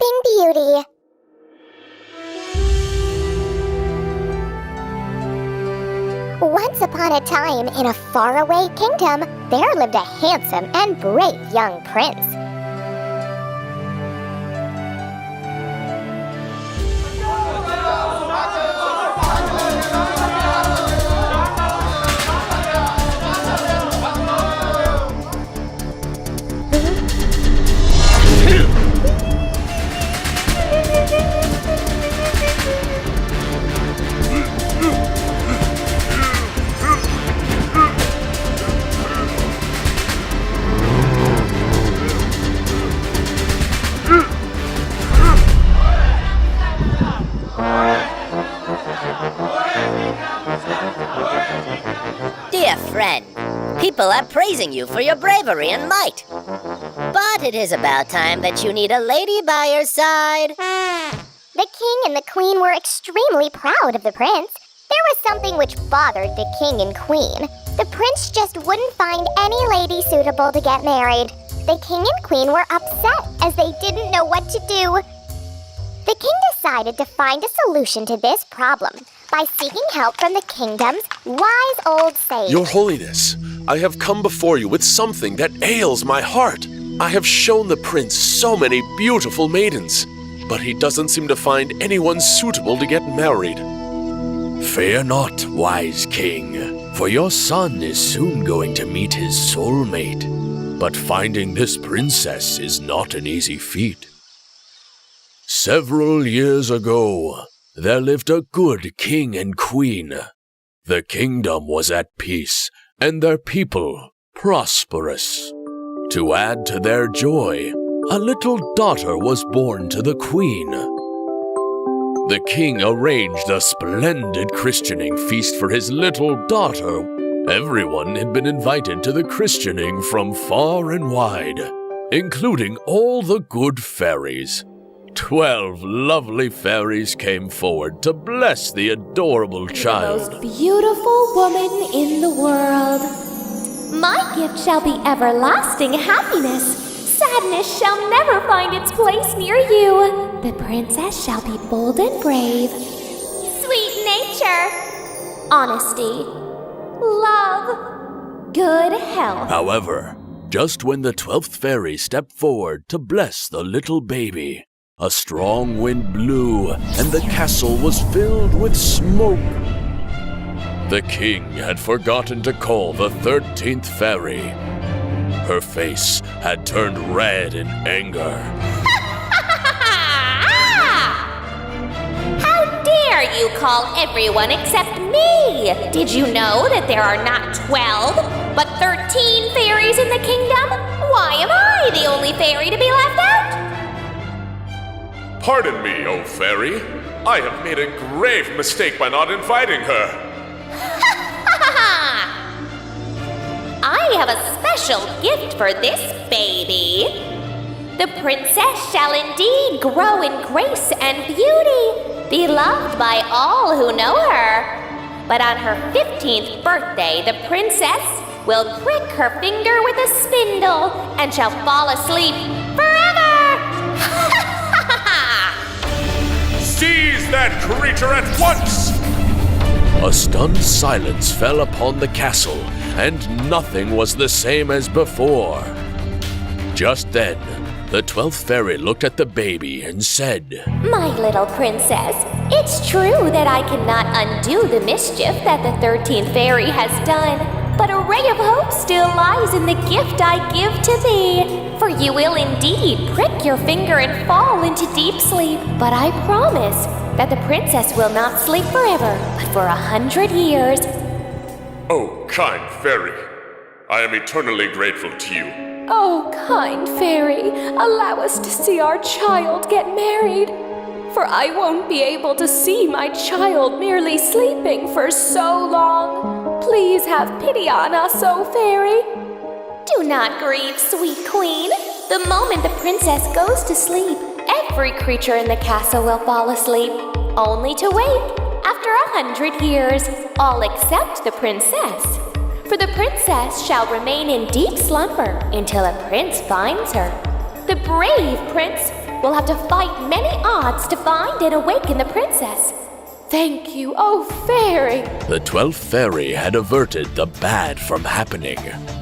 Sleeping Beauty. Once upon a time, in a faraway kingdom, there lived a handsome and brave young prince. Dear friend, people are praising you for your bravery and might. But it is about time that you need a lady by your side. The king and the queen were extremely proud of the prince. There was something which bothered the king and queen. The prince just wouldn't find any lady suitable to get married. The king and queen were upset as they didn't know what to do. The king decided to find a solution to this problem by seeking help from the kingdom's wise old sage. Your Holiness, I have come before you with something that ails my heart. I have shown the prince so many beautiful maidens, but he doesn't seem to find anyone suitable to get married. Fear not, wise king, for your son is soon going to meet his soulmate. But finding this princess is not an easy feat. Several years ago, there lived a good king and queen. The kingdom was at peace, and their people prosperous. To add to their joy, a little daughter was born to the queen. The king arranged a splendid christening feast for his little daughter. Everyone had been invited to the christening from far and wide, including all the good fairies. 12 lovely fairies came forward to bless the adorable child. The most beautiful woman in the world. My gift shall be everlasting happiness. Sadness shall never find its place near you. The princess shall be bold and brave. Sweet nature. Honesty. Love. Good health. However, just when the 12th fairy stepped forward to bless the little baby, a strong wind blew, and the castle was filled with smoke. The king had forgotten to call the 13th fairy. Her face had turned red in anger. How dare you call everyone except me? Did you know that there are not 12, but 13 fairies in the kingdom? Why am I the only fairy to be left out? Pardon me, O fairy. I have made a grave mistake by not inviting her. I have a special gift for this baby. The princess shall indeed grow in grace and beauty, beloved by all who know her. But on her 15th birthday, the princess will prick her finger with a spindle and shall fall asleep forever. Seize that creature at once! A stunned silence fell upon the castle, and nothing was the same as before. Just then, the 12th fairy looked at the baby and said, My little princess, it's true that I cannot undo the mischief that the 13th fairy has done, but a ray of hope still lies in the gift I give to thee. For you will indeed prick your finger and fall into deep sleep. But I promise that the princess will not sleep forever, but for 100 years. Oh, kind fairy, I am eternally grateful to you. Oh, kind fairy, allow us to see our child get married. For I won't be able to see my child merely sleeping for so long. Please have pity on us, oh fairy. Do not grieve, sweet queen. The moment the princess goes to sleep, every creature in the castle will fall asleep, only to wake after 100 years, all except the princess. For the princess shall remain in deep slumber until a prince finds her. The brave prince will have to fight many odds to find and awaken the princess. Thank you, oh fairy! The 12th fairy had averted the bad from happening,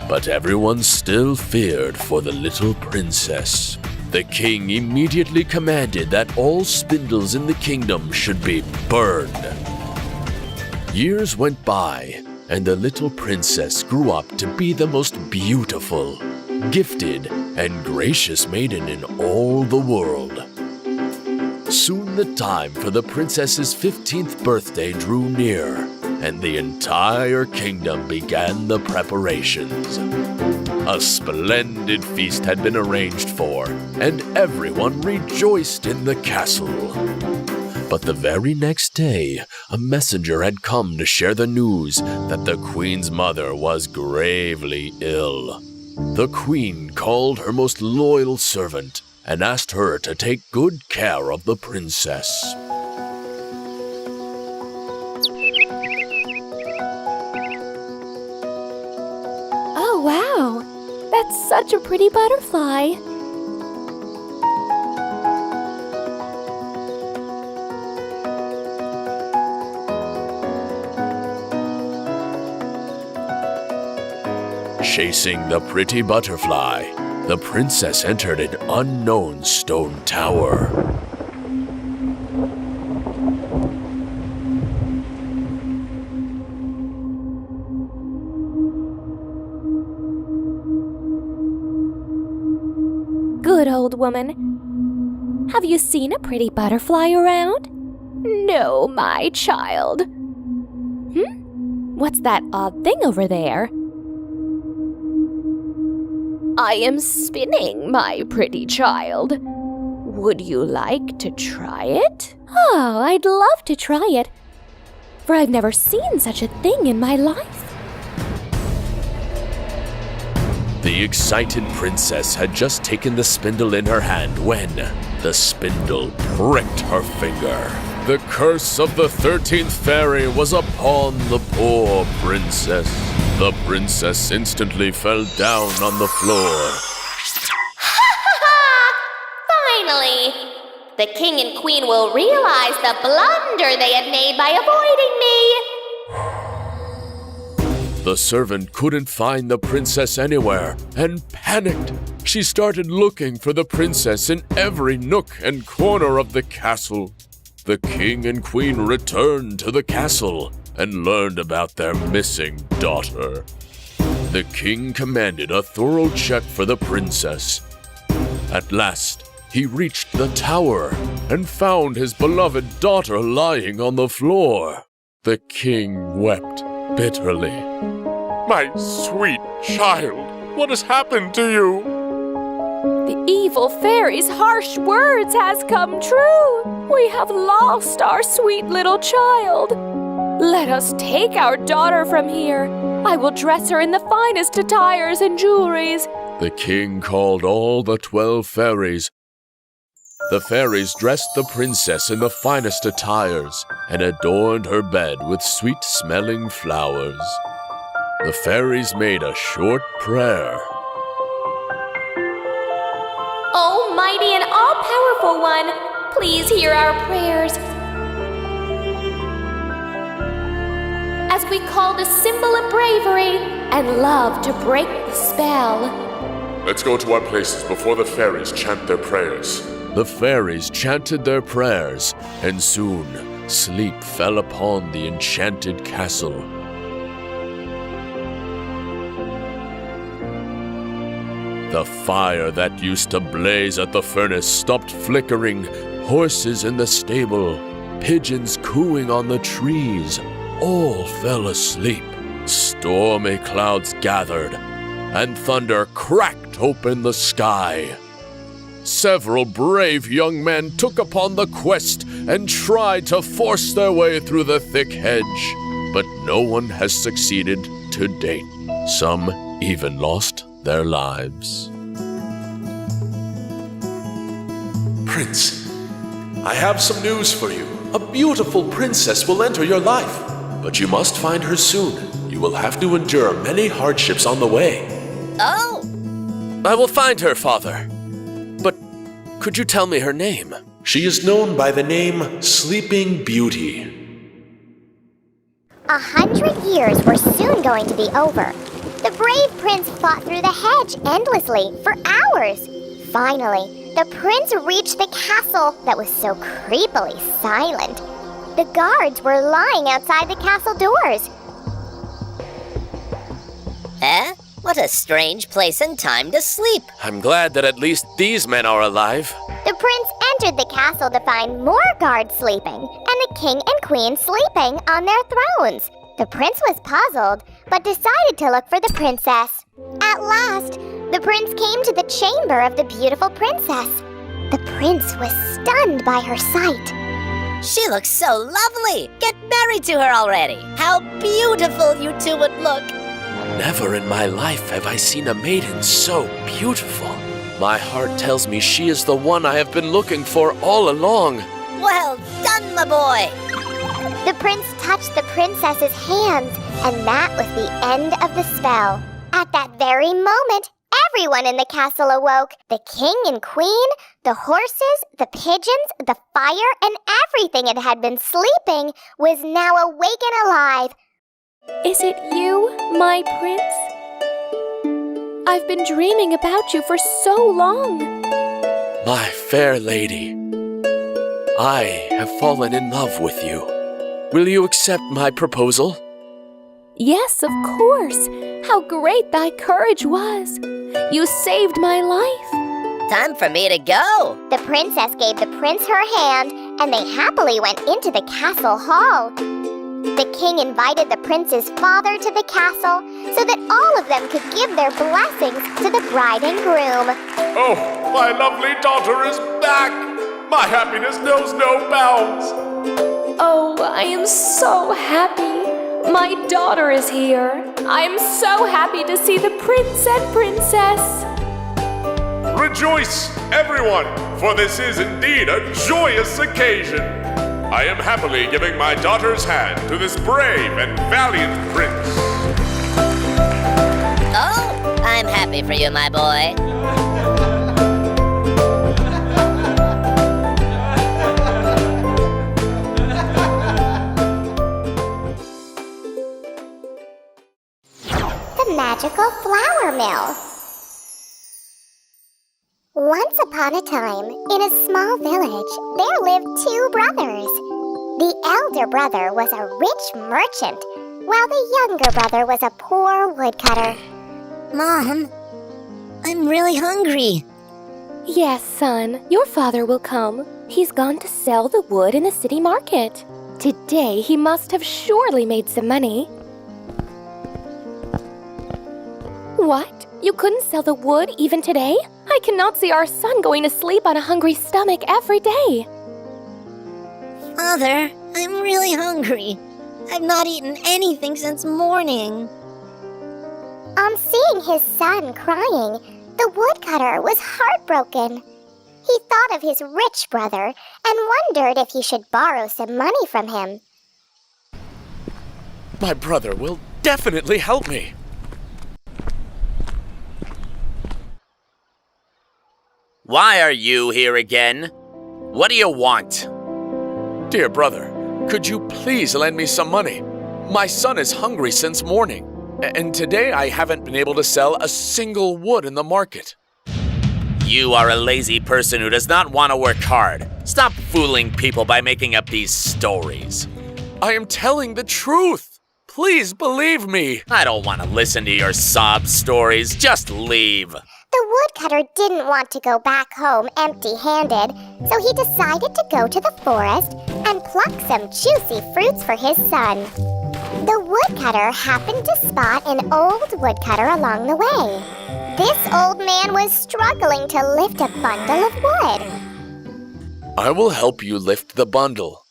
but everyone still feared for the little princess. The king immediately commanded that all spindles in the kingdom should be burned. Years went by, and the little princess grew up to be the most beautiful, gifted, and gracious maiden in all the world. Soon the time for the princess's 15th birthday drew near, and the entire kingdom began the preparations. A splendid feast had been arranged for, and everyone rejoiced in the castle. But the very next day, a messenger had come to share the news that the queen's mother was gravely ill. The queen called her most loyal servant and asked her to take good care of the princess. Oh, wow! That's such a pretty butterfly. Chasing the pretty butterfly, the princess entered an unknown stone tower. Good old woman. Have you seen a pretty butterfly around? No, my child. What's that odd thing over there? I am spinning, my pretty child. Would you like to try it? Oh, I'd love to try it, for I've never seen such a thing in my life. The excited princess had just taken the spindle in her hand when the spindle pricked her finger. The curse of the 13th fairy was upon the poor princess. The princess instantly fell down on the floor. Finally! The king and queen will realize the blunder they had made by avoiding me. The servant couldn't find the princess anywhere and panicked. She started looking for the princess in every nook and corner of the castle. The king and queen returned to the castle and learned about their missing daughter. The king commanded a thorough check for the princess. At last, he reached the tower and found his beloved daughter lying on the floor. The king wept bitterly. My sweet child, what has happened to you? The evil fairy's harsh words has come true. We have lost our sweet little child. Let us take our daughter from here. I will dress her in the finest attires and jewelries. The king called all the 12 fairies. The fairies dressed the princess in the finest attires and adorned her bed with sweet-smelling flowers. The fairies made a short prayer. Almighty and all-powerful one, please hear our prayers. As we call the symbol of bravery and love to break the spell. Let's go to our places before the fairies chant their prayers. The fairies chanted their prayers, and soon sleep fell upon the enchanted castle. The fire that used to blaze at the furnace stopped flickering, horses in the stable, pigeons cooing on the trees, all fell asleep. Stormy clouds gathered, and thunder cracked open the sky. Several brave young men took upon the quest and tried to force their way through the thick hedge, but no one has succeeded to date. Some even lost their lives. Prince, I have some news for you. A beautiful princess will enter your life, but you must find her soon. You will have to endure many hardships on the way. Oh, I will find her, father. But Could you tell me her name? She is known by the name Sleeping Beauty. 100 years were soon going to be over. The brave prince fought through the hedge endlessly for hours. Finally, the prince reached the castle that was so creepily silent. The guards were lying outside the castle doors. Eh? What a strange place and time to sleep. I'm glad that at least these men are alive. The prince entered the castle to find more guards sleeping, and the king and queen sleeping on their thrones. The prince was puzzled, but decided to look for the princess. At last, the prince came to the chamber of the beautiful princess. The prince was stunned by her sight. She looks so lovely. Get married to her already. How beautiful you two would look. Never in my life have I seen a maiden so beautiful. My heart tells me she is the one I have been looking for all along. Well done, my boy. The prince touched the princess's hands, and that was the end of the spell. At that very moment, everyone in the castle awoke. The king and queen, the horses, the pigeons, the fire, and everything that had been sleeping was now awake and alive. Is it you, my prince? I've been dreaming about you for so long. My fair lady, I have fallen in love with you. Will you accept my proposal? Yes, of course. How great thy courage was. You saved my life. Time for me to go. The princess gave the prince her hand, and they happily went into the castle hall. The king invited the prince's father to the castle so that all of them could give their blessings to the bride and groom. Oh, my lovely daughter is back! My happiness knows no bounds! Oh, I am so happy. My daughter is here. I am so happy to see the prince and princess. Rejoice, everyone, for this is indeed a joyous occasion. I am happily giving my daughter's hand to this brave and valiant prince. Oh, I'm happy for you, my boy. The magical flour mill. Once upon a time, in a small village, there lived two brothers. The elder brother was a rich merchant, while the younger brother was a poor woodcutter. Mom, I'm really hungry. Yes, son, your father will come. He's gone to sell the wood in the city market. Today he must have surely made some money. What? You couldn't sell the wood even today? I cannot see our son going to sleep on a hungry stomach every day. Father, I'm really hungry. I've not eaten anything since morning. On seeing his son crying, the woodcutter was heartbroken. He thought of his rich brother and wondered if he should borrow some money from him. My brother will definitely help me. Why are you here again? What do you want? Dear brother, could you please lend me some money? My son is hungry since morning, and today I haven't been able to sell a single wood in the market. You are a lazy person who does not want to work hard. Stop fooling people by making up these stories. I am telling the truth. Please believe me. I don't want to listen to your sob stories. Just leave. The woodcutter didn't want to go back home empty-handed, so he decided to go to the forest and pluck some juicy fruits for his son. The woodcutter happened to spot an old woodcutter along the way. This old man was struggling to lift a bundle of wood. I will help you lift the bundle.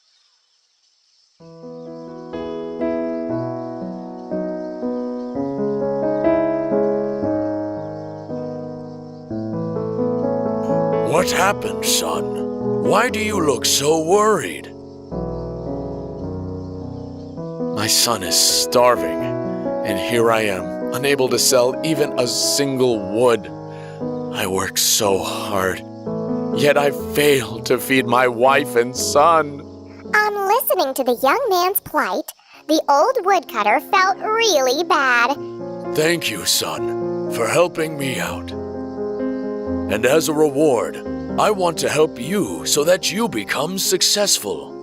What happened, son? Why do you look so worried? My son is starving, and here I am, unable to sell even a single wood. I work so hard. Yet I failed to feed my wife and son. On listening to the young man's plight, the old woodcutter felt really bad. Thank you, son, for helping me out. And as a reward, I want to help you so that you become successful.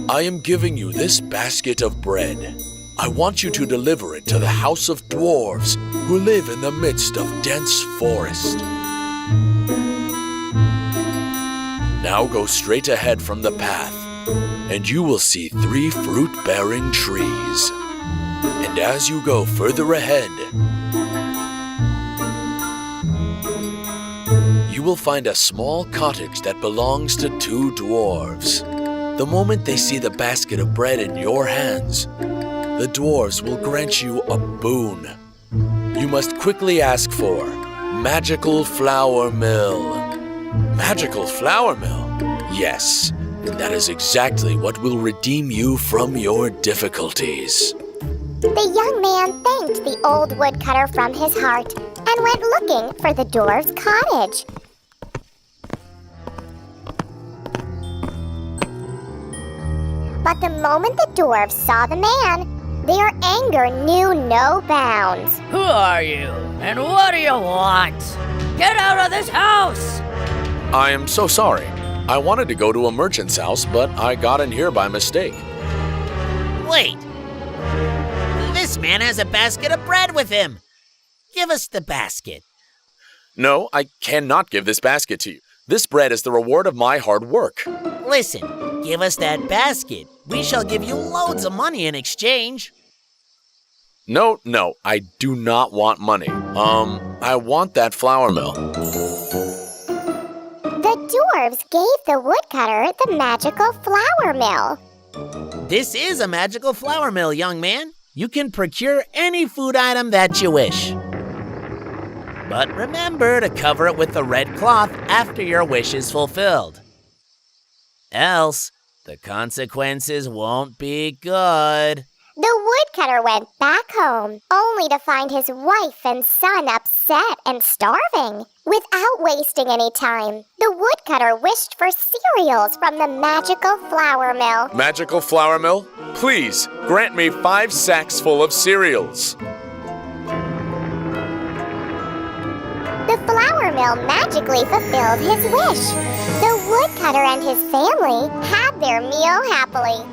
I am giving you this basket of bread. I want you to deliver it to the house of dwarves who live in the midst of dense forest. Now go straight ahead from the path, and you will see 3 fruit-bearing trees. And as you go further ahead, you will find a small cottage that belongs to 2 dwarves. The moment they see the basket of bread in your hands, the dwarves will grant you a boon. You must quickly ask for Magical Flour Mill. Magical Flour Mill? Yes, that is exactly what will redeem you from your difficulties. The young man thanked the old woodcutter from his heart and went looking for the dwarf's cottage. But the moment the dwarves saw the man, their anger knew no bounds. Who are you? And what do you want? Get out of this house! I am so sorry. I wanted to go to a merchant's house, but I got in here by mistake. Wait. This man has a basket of bread with him. Give us the basket. No, I cannot give this basket to you. This bread is the reward of my hard work. Listen, give us that basket. We shall give you loads of money in exchange. No, I do not want money. I want that flour mill. The dwarves gave the woodcutter the magical flour mill. This is a magical flour mill, young man. You can procure any food item that you wish. But remember to cover it with a red cloth after your wish is fulfilled. Else, the consequences won't be good. The woodcutter went back home, only to find his wife and son upset and starving. Without wasting any time, the woodcutter wished for cereals from the magical flour mill. Magical flour mill, please grant me 5 sacks full of cereals. The flour mill magically fulfilled his wish. The woodcutter and his family had their meal happily.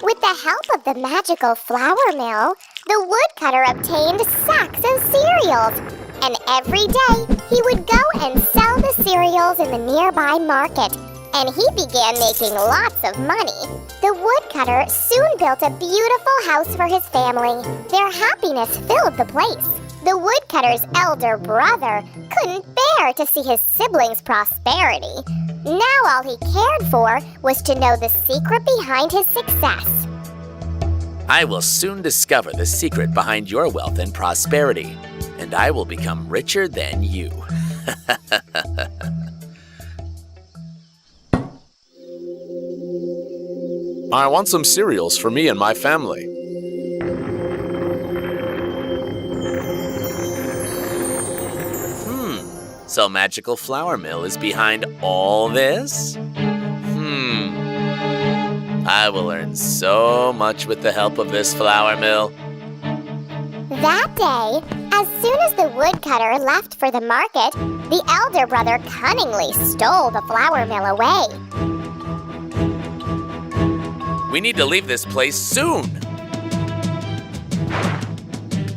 With the help of the magical flour mill, the woodcutter obtained sacks of cereals. And every day, he would go and sell the cereals in the nearby market. And he began making lots of money. The woodcutter soon built a beautiful house for his family. Their happiness filled the place. The woodcutter's elder brother couldn't bear to see his siblings' prosperity. Now all he cared for was to know the secret behind his success. I will soon discover the secret behind your wealth and prosperity, and I will become richer than you. I want some cereals for me and my family. So Magical Flour Mill is behind all this? I will earn so much with the help of this flour mill. That day, as soon as the woodcutter left for the market, the elder brother cunningly stole the flour mill away. We need to leave this place soon.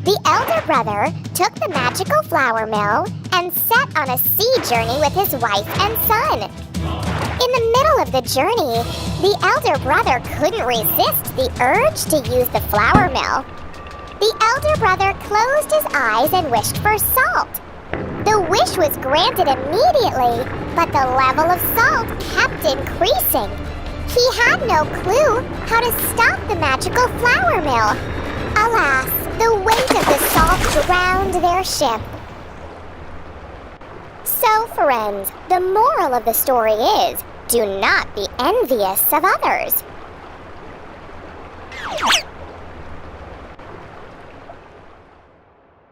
The elder brother took the magical flour mill and set on a sea journey with his wife and son. In the middle of the journey, the elder brother couldn't resist the urge to use the flour mill. The elder brother closed his eyes and wished for salt. The wish was granted immediately, but the level of salt kept increasing. He had no clue how to stop the magical flour mill. Alas, the weight of the salt drowned their ship. So, friends, the moral of the story is, do not be envious of others.